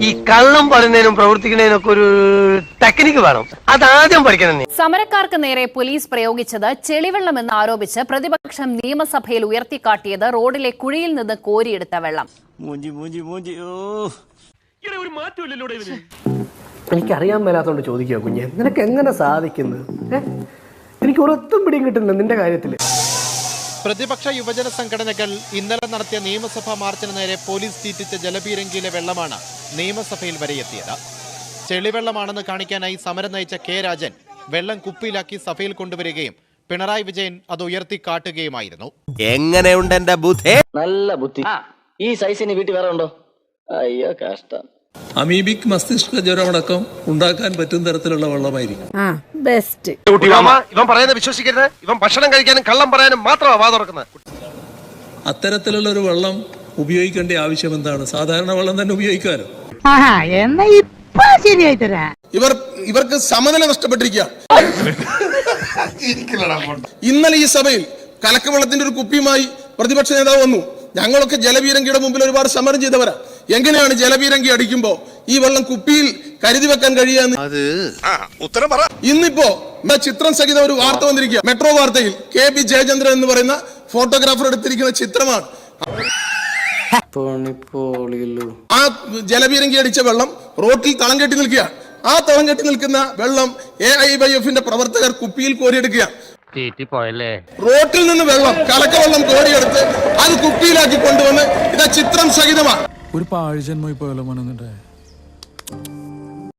ഈ കള്ളം പറയുന്നതിനും പ്രവർത്തിക്കുന്നതിനും ഒക്കെ ഒരു ടെക്നിക്ക് വേണം. അതാദ്യം പഠിക്കണം. സമരക്കാർക്ക് നേരെ പോലീസ് പ്രയോഗിച്ചത് ചെളിവെള്ളമെന്ന് ആരോപിച്ച് പ്രതിപക്ഷം നിയമസഭയിൽ ഉയർത്തിക്കാട്ടിയത് റോഡിലെ കുഴിയിൽ നിന്ന് കോരിയെടുത്ത വെള്ളം. എനിക്കറിയാൻ മേലാത്തോണ്ട് ചോദിക്കുക കുഞ്ഞെ, നിനക്ക് എങ്ങനെ സാധിക്കുന്നത്? എനിക്ക് ഒരൊത്തും പിടിയും കിട്ടുന്നില്ല നിന്റെ കാര്യത്തില്. പ്രതിപക്ഷ യുവജന സംഘടനകൾ ഇന്നലെ നടത്തിയ നിയമസഭാ മാർച്ചിന് നേരെ പോലീസ് തീറ്റിച്ച ജലപീരങ്കിയിലെ വെള്ളമാണ് നിയമസഭയിൽ വരെയെത്തിയത്. ചെളിവെള്ളമാണെന്ന് കാണിക്കാനായി സമരം നയിച്ച കെ രാജൻ വെള്ളം കുപ്പിയിലാക്കി സഭയിൽ കൊണ്ടുവരികയും പിണറായി വിജയൻ അത് ഉയർത്തി കാട്ടുകയുമായിരുന്നു. എങ്ങനെയുണ്ട് എന്റെ ബുദ്ധി? നല്ല ബുദ്ധി. ഈ സൈസിന് വീട്ടിൽ വേറെ ഉണ്ടോ? അയ്യോ കഷ്ടം. അമീബിക് മസ്തിഷ്ക ജ്വരമടക്കം ഉണ്ടാക്കാൻ പറ്റുന്ന തരത്തിലുള്ള വെള്ളമായിരിക്കും. ഇവൻ പറയുന്നത് വിശ്വസിക്കരുത്. ഇവൻ ഭക്ഷണം കഴിക്കാനും കള്ളം പറയാനും മാത്രമാണ് വാ തുറക്കുന്നത്. അത്തരത്തിലുള്ള ഒരു വെള്ളം ഉപയോഗിക്കേണ്ട ആവശ്യം എന്താണ്? സാധാരണ വെള്ളം തന്നെ ഉപയോഗിക്കാനോ? ഇവർക്ക് സമനില നഷ്ടപ്പെട്ടിരിക്കുക. ഇന്നലെ ഈ സഭയിൽ കലക്കവെള്ളത്തിന്റെ ഒരു കുപ്പിയുമായി പ്രതിപക്ഷ നേതാവ് വന്നു. ഞങ്ങളൊക്കെ ജലപീരങ്കിയുടെ മുമ്പിൽ ഒരുപാട് സമരം ചെയ്തവരാ. എങ്ങനെയാണ് ജലപീരങ്കി അടിക്കുമ്പോ ഈ വെള്ളം കുപ്പിയിൽ കരുതി വെക്കാൻ കഴിയാന്ന് ഇന്നിപ്പോ ചിത്രം സഹിതം ഒരു വാർത്ത വന്നിരിക്കുക. മെട്രോ വാർത്തയിൽ KP ജയചന്ദ്രൻ എന്ന് പറയുന്ന ഫോട്ടോഗ്രാഫർ എടുത്തിരിക്കുന്ന ചിത്രമാണ്. ആ ജലപീരങ്കി അടിച്ച വെള്ളം റോട്ടിൽ തളം കെട്ടി നിൽക്കുക. ആ തളം കെട്ടി നിൽക്കുന്ന വെള്ളം AIYFന്റെ പ്രവർത്തകർ കുപ്പിയിൽ കോരിയെടുക്കുക. റോട്ടിൽ നിന്ന് വെള്ളം കലക്കവെള്ളം കോരിയെടുത്ത് അത് കുപ്പിയിലാക്കി കൊണ്ടുവന്ന് ഇതാ ചിത്രം സഹിതമാണ്. ഒരു പാഴ്ജന്മമായി പോയാലോ മോനെ.